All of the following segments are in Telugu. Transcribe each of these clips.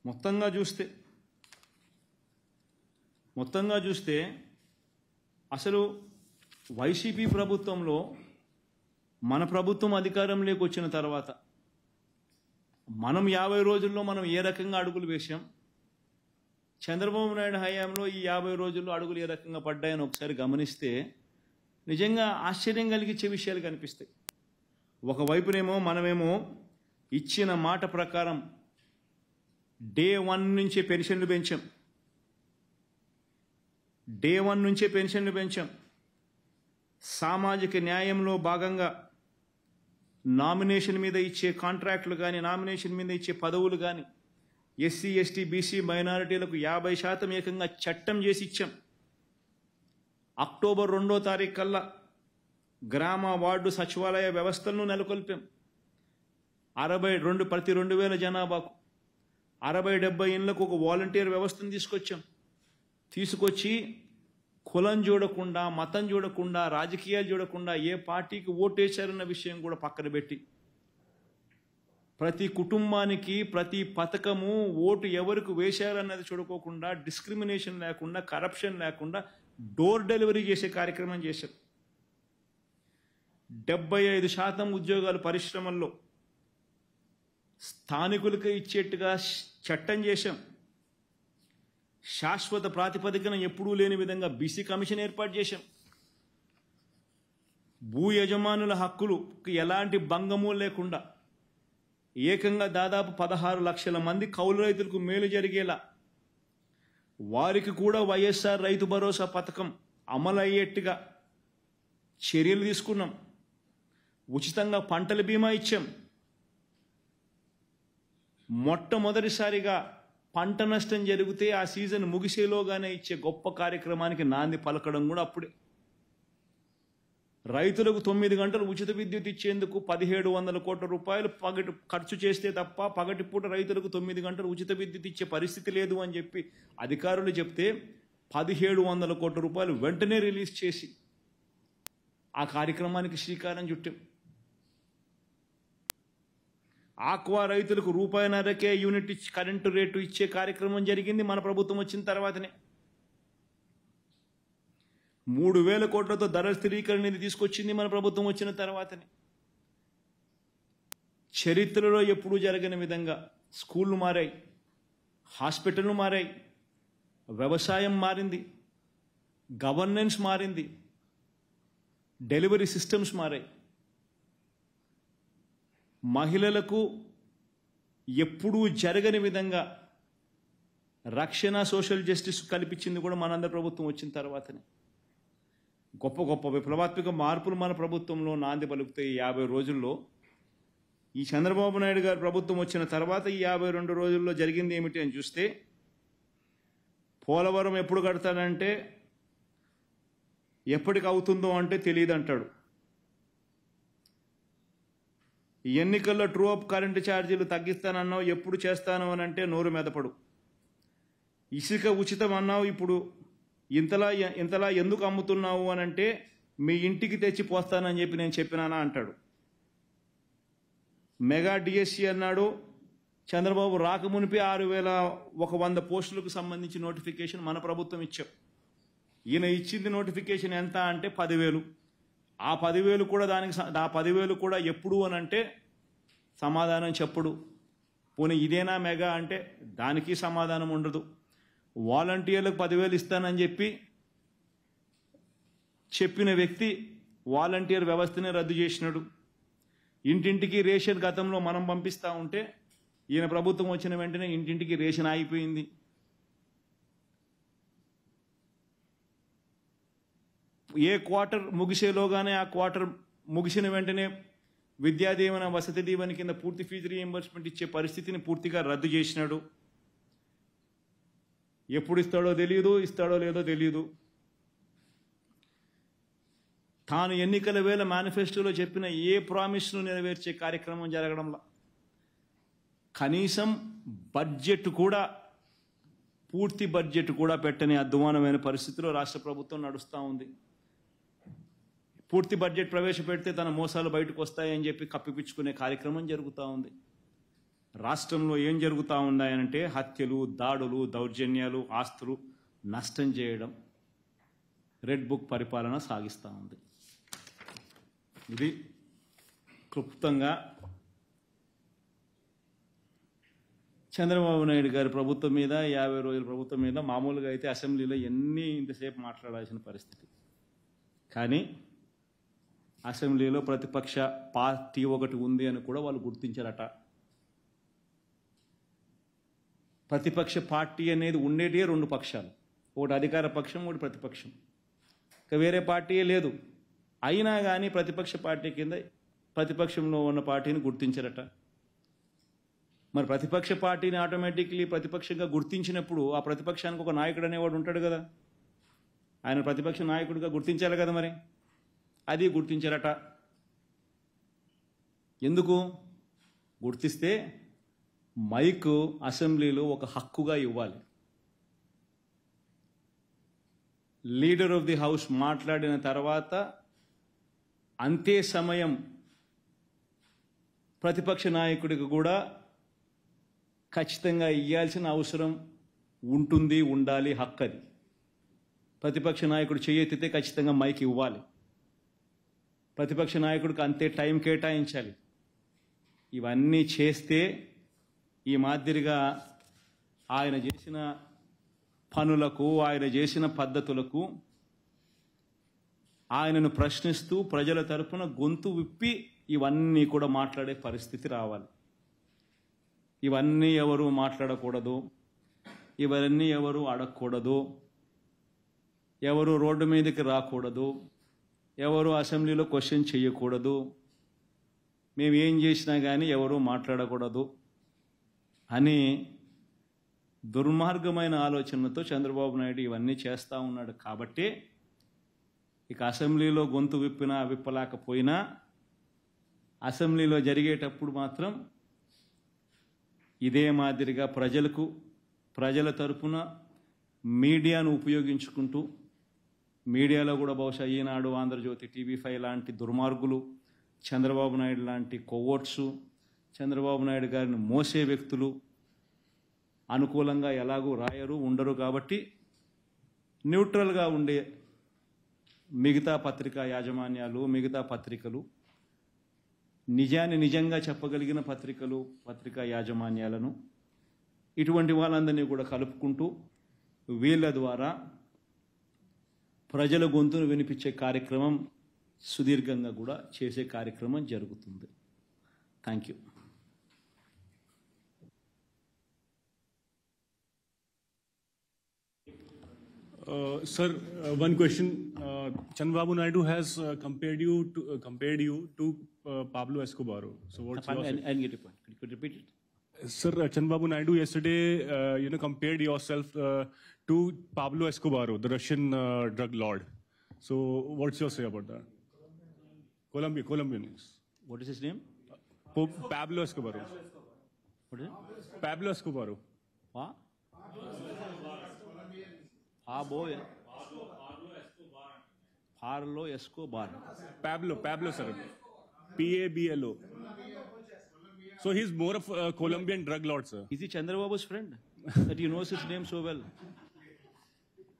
మొత్తంగా చూస్తే అసలు వైసీపీ ప్రభుత్వంలో మన ప్రభుత్వం అధికారంలోకి వచ్చిన తర్వాత మనం 50 రోజుల్లో మనం ఏ రకంగా అడుగులు వేశాం, చంద్రబాబు నాయుడు హయాంలో ఈ 50 రోజుల్లో అడుగులు ఏ రకంగా పడ్డాయని ఒకసారి గమనిస్తే నిజంగా ఆశ్చర్యం కలిగించే విషయాలు కనిపిస్తాయి. ఒకవైపునేమో మనమేమో ఇచ్చిన మాట ప్రకారం డే 1 నుంచే పెన్షన్లు పెంచాం. సామాజిక న్యాయంలో భాగంగా నామినేషన్ మీద ఇచ్చే కాంట్రాక్టులు కానీ, నామినేషన్ మీద ఇచ్చే పదవులు కానీ ఎస్సీ, ఎస్టీ, బీసీ మైనారిటీలకు 50% ఏకంగా చట్టం చేసి ఇచ్చాం. అక్టోబర్ 2వ తారీఖు కల్లా గ్రామ వార్డు సచివాలయ వ్యవస్థలను నెలకొల్పాం. ప్రతి 2000 జనాభాకు 60-70 ఇళ్లకు ఒక వాలంటీర్ వ్యవస్థను తీసుకొచ్చి కులం చూడకుండా, మతం చూడకుండా, రాజకీయాలు చూడకుండా ఏ పార్టీకి ఓటేశారన్న విషయం కూడా పక్కన పెట్టి ప్రతి కుటుంబానికి ప్రతి పథకము ఓటు ఎవరికి వేశారన్నది చూడుకోకుండా, డిస్క్రిమినేషన్ లేకుండా, కరప్షన్ లేకుండా డోర్ డెలివరీ చేసే కార్యక్రమం చేశారు. 75% ఉద్యోగాలు పరిశ్రమల్లో స్థానికులకు ఇచ్చేట్టుగా చట్టం చేశాం. శాశ్వత ప్రాతిపదికన ఎప్పుడూ లేని విధంగా బీసీ కమిషన్ ఏర్పాటు చేశాం. భూ యజమానుల హక్కులకు ఎలాంటి భంగము లేకుండా ఏకంగా దాదాపు 16 లక్షల మంది కౌలు రైతులకు మేలు జరిగేలా వారికి కూడా వైఎస్ఆర్ రైతు భరోసా పథకం అమలయ్యేట్టుగా చర్యలు తీసుకున్నాం. ఉచితంగా పంటల బీమా ఇచ్చాం. మొట్టమొదటిసారిగా పంట నష్టం జరిగితే ఆ సీజన్ ముగిసేలోగానే ఇచ్చే గొప్ప కార్యక్రమానికి నాంది పలకడం కూడా అప్పుడే. రైతులకు 9 గంటలు ఉచిత విద్యుత్ ఇచ్చేందుకు 1700 కోట్ల రూపాయలు ఖర్చు చేస్తే తప్ప పగటిపూట రైతులకు 9 గంటలు ఉచిత విద్యుత్ ఇచ్చే పరిస్థితి లేదు అని చెప్పి అధికారులు చెప్తే 1700 కోట్ల రూపాయలు వెంటనే రిలీజ్ చేసి ఆ కార్యక్రమానికి శ్రీకారం చుట్టాం. ఆక్వా రైతులకు ₹1.5కే యూనిట్ కరెంటు రేటు ఇచ్చే కార్యక్రమం జరిగింది మన ప్రభుత్వం వచ్చిన తర్వాతనే. 3000 కోట్లతో ధర స్థిరీకరణ నిధి తీసుకొచ్చింది మన ప్రభుత్వం వచ్చిన తర్వాతనే. చరిత్రలో ఎప్పుడూ జరగని విధంగా స్కూళ్ళు మారాయి, హాస్పిటళ్ళు మారాయి, వ్యవసాయం మారింది, గవర్నెన్స్ మారింది, డెలివరీ సిస్టమ్స్ మారాయి. మహిళలకు ఎప్పుడూ జరగని విధంగా రక్షణ, సోషల్ జస్టిస్ కల్పించింది కూడా మనందరి ప్రభుత్వం వచ్చిన తర్వాతనే. గొప్ప గొప్ప విప్లవాత్మక మార్పులు మన ప్రభుత్వంలో నాంది పలుకుతాయి. 50 రోజుల్లో ఈ చంద్రబాబు నాయుడు గారి ప్రభుత్వం వచ్చిన తర్వాత ఈ 52 రోజుల్లో జరిగింది ఏమిటి అని చూస్తే, పోలవరం ఎప్పుడు కడతాడంటే ఎప్పటికి అవుతుందో అంటే తెలియదు అంటాడు. ఎన్నికల్లో ట్రూ అప్ కరెంటు ఛార్జీలు తగ్గిస్తానన్నావు, ఎప్పుడు చేస్తాను అని అంటే నోరు మెదపడు. ఇసుక ఉచితం అన్నావు, ఇప్పుడు ఇంతలా ఎందుకు అమ్ముతున్నావు అని అంటే మీ ఇంటికి తెచ్చి పోస్తానని చెప్పి నేను చెప్పినానా అంటాడు. మెగా డిఎస్సి అన్నాడు, చంద్రబాబు రాకమునిపి 6100 పోస్టులకు సంబంధించి నోటిఫికేషన్ మన ప్రభుత్వం ఇచ్చాం. ఈయన ఇచ్చింది నోటిఫికేషన్ ఎంత అంటే 10,000. ఆ 10,000 కూడా ఆ 10,000 కూడా ఎప్పుడు అని అంటే సమాధానం చెప్పడు. పోనీ ఇదేనా మెగా అంటే దానికి సమాధానం ఉండదు. వాలంటీర్లకు 10,000 ఇస్తానని చెప్పిన వ్యక్తి వాలంటీర్ వ్యవస్థనే రద్దు చేసినాడు. ఇంటింటికి రేషన్ గతంలో మనం పంపిస్తూ ఉంటే ఈయన ప్రభుత్వం వచ్చిన వెంటనే ఇంటింటికి రేషన్ ఆగిపోయింది. ఏ క్వార్టర్ ముగిసేలోగానే ఆ క్వార్టర్ ముగిసిన వెంటనే విద్యా దీవెన, వసతి దీవెన కింద పూర్తి ఫీజు రీఎంబర్స్మెంట్ ఇచ్చే పరిస్థితిని పూర్తిగా రద్దు చేసినాడు. ఎప్పుడు ఇస్తాడో తెలియదు, ఇస్తాడో లేదో తెలియదు. తాను ఎన్నికల వేళ మేనిఫెస్టోలో చెప్పిన ఏ ప్రామిస్ను నెరవేర్చే కార్యక్రమం జరగడంలా, కనీసం బడ్జెట్ కూడా, పూర్తి బడ్జెట్ కూడా పెట్టని అధ్వానమైన పరిస్థితిలో రాష్ట్ర ప్రభుత్వం నడుస్తూ ఉంది. పూర్తి బడ్జెట్ ప్రవేశపెడితే తన మోసాలు బయటకు వస్తాయని చెప్పి కప్పిపుచ్చుకునే కార్యక్రమం జరుగుతూ ఉంది. రాష్ట్రంలో ఏం జరుగుతూ ఉన్నాయనంటే హత్యలు, దాడులు, దౌర్జన్యాలు, ఆస్తులు నష్టం చేయడం, రెడ్ బుక్ పరిపాలన సాగిస్తూ ఉంది. ఇది క్లుప్తంగా చంద్రబాబు నాయుడు గారి ప్రభుత్వం మీద, 50 రోజుల ప్రభుత్వం మీద మామూలుగా అయితే అసెంబ్లీలో ఇంతసేపు మాట్లాడాల్సిన పరిస్థితి. కానీ అసెంబ్లీలో ప్రతిపక్ష పార్టీ ఒకటి ఉంది అని కూడా వాళ్ళు గుర్తించారట. ప్రతిపక్ష పార్టీ అనేది ఉండేటివే 2 పక్షాలు, ఒకటి అధికార పక్షం, ఒకటి ప్రతిపక్షం. ఇక వేరే పార్టీయే లేదు. అయినా కానీ ప్రతిపక్ష పార్టీ కింద ప్రతిపక్షంలో ఉన్న పార్టీని గుర్తించారట. మరి ప్రతిపక్ష పార్టీని ఆటోమేటిక్లీ ప్రతిపక్షంగా గుర్తించినప్పుడు ఆ ప్రతిపక్షానికి ఒక నాయకుడు అనేవాడు ఉంటాడు కదా, ఆయన ప్రతిపక్ష నాయకుడిగా గుర్తించాలి కదా. మరి అది గుర్తించారట. ఎందుకు గుర్తిస్తే మైక్ అసెంబ్లీలో ఒక హక్కుగా ఇవ్వాలి. లీడర్ ఆఫ్ ది హౌస్ మాట్లాడిన తర్వాత అంతే సమయం ప్రతిపక్ష నాయకుడికి కూడా ఖచ్చితంగా ఇవ్వాల్సిన అవసరం ఉంటుంది, ఉండాలి, హక్కు అది. ప్రతిపక్ష నాయకుడు చేయెత్తితే ఖచ్చితంగా మైక్ ఇవ్వాలి. ప్రతిపక్ష నాయకుడికి అంతే టైం కేటాయించాలి. ఇవన్నీ చేస్తే ఈ మాదిరిగా ఆయన చేసిన పనులకు, ఆయన చేసిన పద్ధతులకు ఆయనను ప్రశ్నిస్తూ ప్రజల తరపున గొంతు విప్పి ఇవన్నీ కూడా మాట్లాడే పరిస్థితి రావాలి. ఇవన్నీ ఎవరు మాట్లాడకూడదు, ఇవన్నీ ఎవరు అడగకూడదు, ఎవరు రోడ్డు మీదకి రాకూడదు, ఎవరు అసెంబ్లీలో క్వశ్చన్ చేయకూడదు, మేము ఏం చేసినా కానీ ఎవరు మాట్లాడకూడదు అని దుర్మార్గమైన ఆలోచనతో చంద్రబాబు నాయుడు ఇవన్నీ చేస్తూ ఉన్నాడు. కాబట్టి ఇక అసెంబ్లీలో గొంతు విప్పినా విప్పలేకపోయినా అసెంబ్లీలో జరిగేటప్పుడు మాత్రం ఇదే మాదిరిగా ప్రజల తరపున మీడియాను ఉపయోగించుకుంటూ, మీడియాలో కూడా బహుశా ఈనాడు, ఆంధ్రజ్యోతి, TV5 లాంటి దుర్మార్గులు, చంద్రబాబు నాయుడు లాంటి కొవ్వొట్సు, చంద్రబాబు నాయుడు గారిని మోసే వ్యక్తులు అనుకూలంగా ఎలాగూ రాయరు, ఉండరు. కాబట్టి న్యూట్రల్గా ఉండే మిగతా పత్రికా యాజమాన్యాలు, మిగతా పత్రికలు, నిజాన్ని నిజంగా చెప్పగలిగిన పత్రికా యాజమాన్యాలను, ఇటువంటి వాళ్ళందరినీ కూడా కలుపుకుంటూ వీళ్ళ ద్వారా ప్రజల గొంతును వినిపించే కార్యక్రమం సుదీర్ఘంగా కూడా చేసే కార్యక్రమం జరుగుతుంది. Thank you. Sir, one question. Chandrababu Naidu has compared you to Pablo Escobar. So what's your? I didn't get your point. Could you repeat it? Sir, Chandrababu Naidu yesterday, compared yourself to Pablo Escobar, the Russian drug lord. So what's your say about that? Colombian. What is his name? Pablo Escobar. What is it? Pablo Escobar. What? Pablo Escobar. Pablo, sir. Pablo. So he's more of a Colombian drug lord, sir. Is he Chandrababu's friend? That he knows his name so well.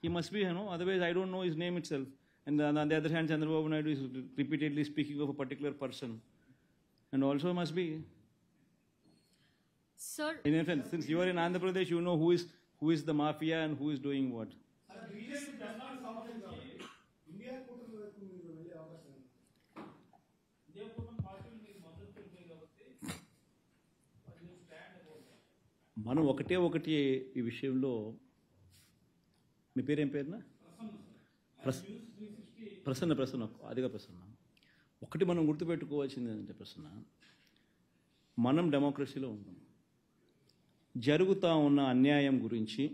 He must be, otherwise I don't know his name itself. And on the other hand, Chandrababu Naidu is repeatedly speaking of a particular person. And also must be. Sir, In fact, since you are in Andhra Pradesh, you know who is the mafia and who is doing what. మనం ఒకటి ఈ విషయంలో, మీ పేరేం పేరునా? ప్రసన్న, అదిగా ప్రసన్న. ఒకటి మనం గుర్తుపెట్టుకోవాల్సింది ఏంటంటే ప్రసన్న, మనం డెమోక్రసీలో ఉన్నాం. జరుగుతూ ఉన్న అన్యాయం గురించి,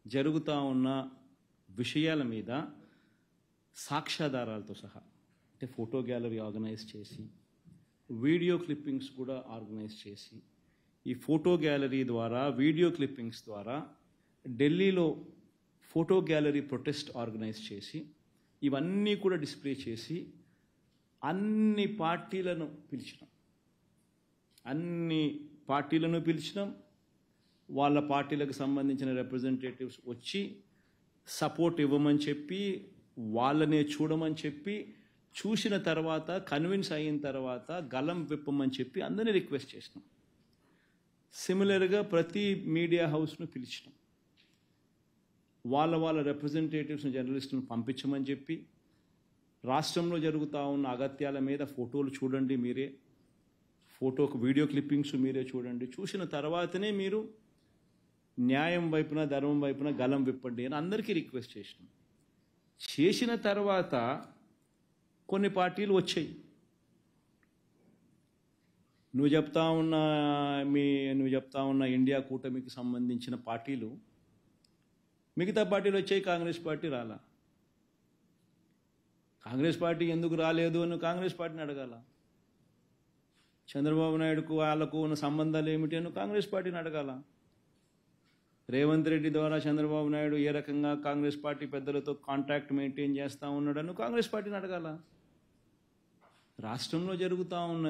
జరుగుతూ ఉన్న విషయాల మీద సాక్ష్యాధారాలతో సహా, అంటే ఫోటో గ్యాలరీ ఆర్గనైజ్ చేసి, వీడియో క్లిప్పింగ్స్ కూడా ఆర్గనైజ్ చేసి, ఈ ఫోటో గ్యాలరీ ద్వారా, వీడియో క్లిప్పింగ్స్ ద్వారా ఢిల్లీలో ఫోటో గ్యాలరీ ప్రొటెస్ట్ ఆర్గనైజ్ చేసి, ఇవన్నీ కూడా డిస్ప్లే చేసి అన్ని పార్టీలను పిలిచినాం, అన్ని పార్టీలను పిలిచినాం, వాళ్ళ పార్టీలకు సంబంధించిన రిప్రజెంటేటివ్స్ వచ్చి సపోర్ట్ ఇవ్వమని చెప్పి, వాళ్ళనే చూడమని చెప్పి, చూసిన తర్వాత కన్విన్స్ అయిన తర్వాత గలం విప్పమని చెప్పి అందరినీ రిక్వెస్ట్ చేసినాం. సిమిలర్గా ప్రతి మీడియా హౌస్ను పిలిచినాం, వాళ్ళ రిప్రజెంటేటివ్స్ని, జర్నలిస్టులను పంపించమని చెప్పి, రాష్ట్రంలో జరుగుతూ ఉన్న అగత్యాల మీద ఫోటోలు చూడండి మీరే, వీడియో క్లిప్పింగ్స్ మీరే చూడండి, చూసిన తర్వాతనే మీరు న్యాయం వైపున ధర్మం వైపున గలం విప్పండి అని అందరికీ రిక్వెస్ట్ చేసినాం. చేసిన తర్వాత కొన్ని పార్టీలు వచ్చాయి. నువ్వు చెప్తా ఉన్న ఇండియా కూటమికి సంబంధించిన పార్టీలు, మిగతా పార్టీలు వచ్చాయి, కాంగ్రెస్ పార్టీ రాలా. కాంగ్రెస్ పార్టీ ఎందుకు రాలేదు అని కాంగ్రెస్ పార్టీని అడగాల. చంద్రబాబు నాయుడుకు వాళ్ళకు ఉన్న సంబంధాలు ఏమిటి అని కాంగ్రెస్ పార్టీని అడగాల. రేవంత్ రెడ్డి ద్వారా చంద్రబాబు నాయుడు ఏ రకంగా కాంగ్రెస్ పార్టీ పెద్దలతో కాంటాక్ట్ మెయింటైన్ చేస్తూ ఉన్నాడని కాంగ్రెస్ పార్టీని అడగాల. రాష్ట్రంలో జరుగుతూ ఉన్న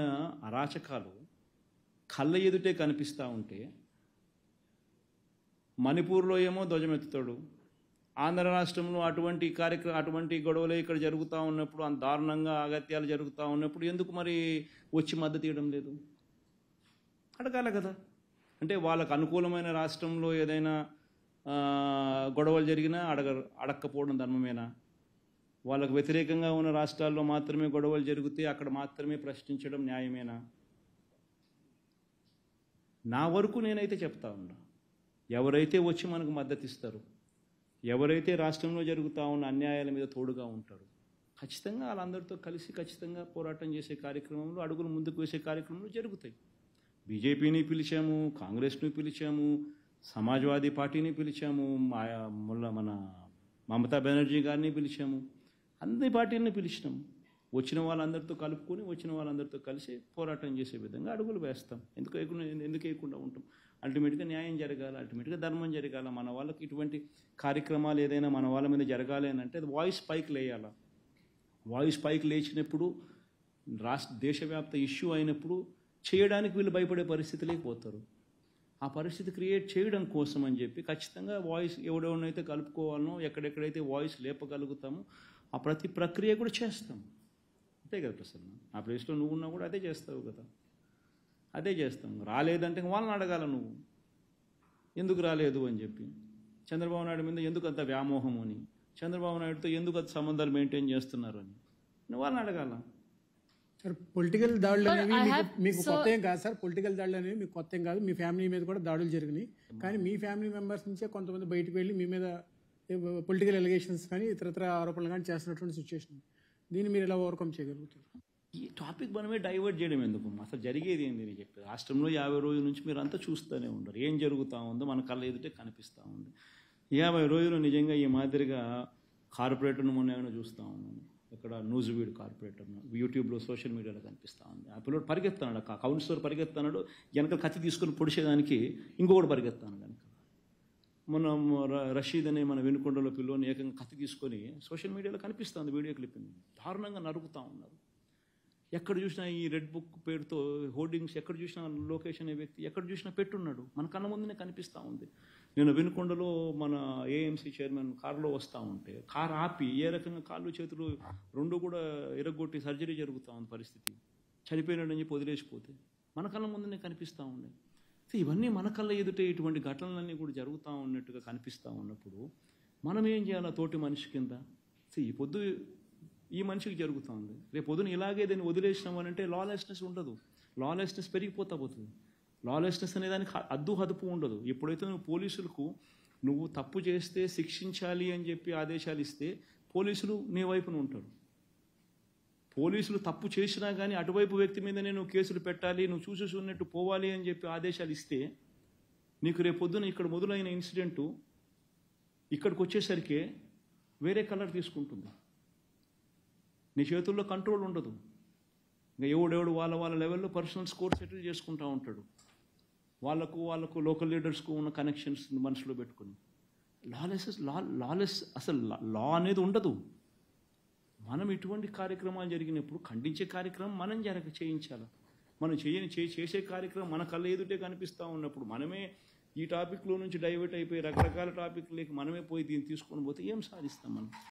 అరాచకాలు కళ్ళ ఎదుటే కనిపిస్తూ ఉంటే, మణిపూర్లో ఏమో ధ్వజమెత్తుతాడు, ఆంధ్ర రాష్ట్రంలో అటువంటి గొడవలు ఇక్కడ జరుగుతూ ఉన్నప్పుడు, అంత దారుణంగా అగత్యాలు జరుగుతూ ఉన్నప్పుడు ఎందుకు మరి వచ్చి మద్దతు ఇవ్వడం లేదు? అడగాల కదా. అంటే వాళ్ళకు అనుకూలమైన రాష్ట్రంలో ఏదైనా గొడవలు జరిగినా అడక్కపోవడం ధర్మమేనా? వాళ్ళకు వ్యతిరేకంగా ఉన్న రాష్ట్రాల్లో మాత్రమే గొడవలు జరిగితే అక్కడ మాత్రమే ప్రశ్నించడం న్యాయమేనా? నా వరకు నేనైతే చెప్తా ఉన్నా, ఎవరైతే వచ్చి మనకు మద్దతు ఇస్తారు, ఎవరైతే రాష్ట్రంలో జరుగుతూ ఉన్న అన్యాయాల మీద తోడుగా ఉంటారు, ఖచ్చితంగా వాళ్ళందరితో కలిసి ఖచ్చితంగా పోరాటం చేసే కార్యక్రమంలో, అడుగులు ముందుకు వేసే కార్యక్రమాలు జరుగుతాయి. బీజేపీని పిలిచాము, కాంగ్రెస్ని పిలిచాము, సమాజ్వాదీ పార్టీని పిలిచాము, మన మమతా బెనర్జీ గారిని పిలిచాము, అన్ని పార్టీలని పిలిచినాము. వచ్చిన వాళ్ళందరితో కలుపుకొని, వచ్చిన వాళ్ళందరితో కలిసి పోరాటం చేసే విధంగా అడుగులు వేస్తాం. ఎందుకు వేయకుండా ఉంటాం? అల్టిమేట్గా న్యాయం జరగాలి, అల్టిమేట్గా ధర్మం జరగాలి. మన వాళ్ళకి ఇటువంటి కార్యక్రమాలు ఏదైనా మన వాళ్ళ మీద జరగాలి అని అంటే అది వాయిస్ పైకి లేయాలి. వాయిస్ పైకి లేచినప్పుడు, దేశవ్యాప్త ఇష్యూ అయినప్పుడు చేయడానికి వీళ్ళు భయపడే పరిస్థితి లేకపోతారు. ఆ పరిస్థితి క్రియేట్ చేయడం కోసం అని చెప్పి ఖచ్చితంగా వాయిస్ ఎవడెవడనైతే కలుపుకోవాలనో, ఎక్కడెక్కడైతే వాయిస్ లేపగలుగుతామో ఆ ప్రతి ప్రక్రియ కూడా చేస్తాం. అంతే కదా ప్రసన్న? ఆ ప్లేస్లో నువ్వు ఉన్నా కూడా అదే చేస్తావు కదా. అదే చేస్తాం. రాలేదంటే వాళ్ళని అడగాల, నువ్వు ఎందుకు రాలేదు అని చెప్పి. చంద్రబాబు నాయుడు మీద ఎందుకు అంత వ్యామోహం అని, చంద్రబాబు నాయుడుతో ఎందుకు అంత సంబంధాలు మెయింటైన్ చేస్తున్నారు అని నువ్వు వాళ్ళని అడగాల. సార్, పొలిటికల్ దాడులు అనేవి మీకు కొత్త ఏం కాదు సార్. పొలిటికల్ దాడులు అనేవి మీకు కొత్త ఏం కాదు. మీ ఫ్యామిలీ మీద కూడా దాడులు జరిగినాయి. కానీ మీ ఫ్యామిలీ మెంబర్స్ నుంచే కొంతమంది బయటకు వెళ్ళి మీ మీద పొలిటికల్ ఎలిగేషన్స్ కానీ ఇతరత్ర ఆరోపణలు కానీ చేస్తున్నటువంటి సిచ్యువేషన్, దీన్ని మీరు ఎలా ఓవర్కమ్ చేయగలుగుతారు? ఈ టాపిక్ మనమే డైవర్ట్ చేయడం ఎందుకు? అసలు జరిగేది ఏంది నేను చెప్పి. రాష్ట్రంలో 50 రోజుల నుంచి మీరు అంతా చూస్తూనే ఉండరు, ఏం జరుగుతూ ఉందో మన కళ్ళ ఎదుటే కనిపిస్తూ ఉంది. 50 రోజులు నిజంగా ఈ మాదిరిగా కార్పొరేటర్ను మొన్న ఏమైనా చూస్తూ ఉన్నాను. ఇక్కడ న్యూజివీడ్ కార్పొరేటర్ను యూట్యూబ్లో సోషల్ మీడియాలో కనిపిస్తూ ఉంది. ఆ పిల్లడు పరిగెత్తాడు, ఆ కౌన్సిలర్ పరిగెత్తాడు, వెనక కత్తి తీసుకొని పొడిచేదానికి ఇంకొకటి పరిగెత్తాను కనుక. మనం రషీద్ అనే మన వెనుకొండలో పిల్లోని ఏకంగా కత్తి తీసుకొని సోషల్ మీడియాలో కనిపిస్తుంది, వీడియో క్లిప్పింగ్ దారుణంగా నరుకుతూ ఉన్నారు. ఎక్కడ చూసినా ఈ రెడ్ బుక్ పేరుతో హోర్డింగ్స్, ఎక్కడ చూసినా లోకేష్ అనే వ్యక్తి ఎక్కడ చూసినా పెట్టున్నాడు, మన కళ్ళ ముందునే కనిపిస్తూ ఉంది. నేను వెనుకొండలో మన ఏఎంసీ చైర్మన్ కారులో వస్తూ ఉంటే కారు ఆపి ఏ రకంగా కాళ్ళు చేతులు రెండు కూడా ఇరగొట్టి సర్జరీ జరుగుతూ ఉంది పరిస్థితి. చనిపోయినాడని చెప్పి వదిలేసిపోతే మన కళ్ళ ముందునే కనిపిస్తూ ఉన్నాయి. ఇవన్నీ మన కళ్ళ ఎదుటే ఇటువంటి ఘటనలన్నీ కూడా జరుగుతూ ఉన్నట్టుగా కనిపిస్తూ ఉన్నప్పుడు మనం ఏం చేయాలి? తోటి మనిషి కింద ఈ పొద్దు ఈ మనిషికి జరుగుతూ ఉంది, రేపు పొద్దున ఇలాగే దాన్ని వదిలేసినాం అని అంటే లాలెస్నెస్ ఉండదు, లాలెస్నెస్ పెరిగిపోతా పోతుంది. లాలెస్నెస్ అనే దానికి హద్దు ఉండదు. ఎప్పుడైతే నువ్వు పోలీసులకు నువ్వు తప్పు చేస్తే శిక్షించాలి అని చెప్పి ఆదేశాలు ఇస్తే పోలీసులు నీ వైపున ఉంటారు. పోలీసులు తప్పు చేసినా కానీ అటువైపు వ్యక్తి మీద నేను కేసులు పెట్టాలి, నువ్వు చూసి ఉన్నట్టు పోవాలి అని చెప్పి ఆదేశాలు ఇస్తే నీకు రేపు పొద్దున ఇక్కడ మొదలైన ఇన్సిడెంటు ఇక్కడికి వచ్చేసరికి వేరే కలర్ తీసుకుంటుంది. నీ చేతుల్లో కంట్రోల్ ఉండదు. ఇంకా ఎవడెవడు వాళ్ళ లెవెల్లో పర్సనల్ స్కోర్ సెటిల్ చేసుకుంటూ ఉంటాడు. వాళ్ళకు లోకల్ లీడర్స్కు ఉన్న కనెక్షన్స్ మనసులో పెట్టుకుని లాలెస్ అసలు లా అనేది ఉండదు. మనం ఇటువంటి కార్యక్రమాలు జరిగినప్పుడు ఖండించే కార్యక్రమం మనం చేయించాలి. మనం చేసే కార్యక్రమం మన కళ్ళ ఎదుటే కనిపిస్తూ ఉన్నప్పుడు మనమే ఈ టాపిక్లో నుంచి డైవర్ట్ అయిపోయి రకరకాల టాపిక్లకి మనమే పోయి దీన్ని తీసుకొని పోతే ఏం సాధిస్తాం మనం?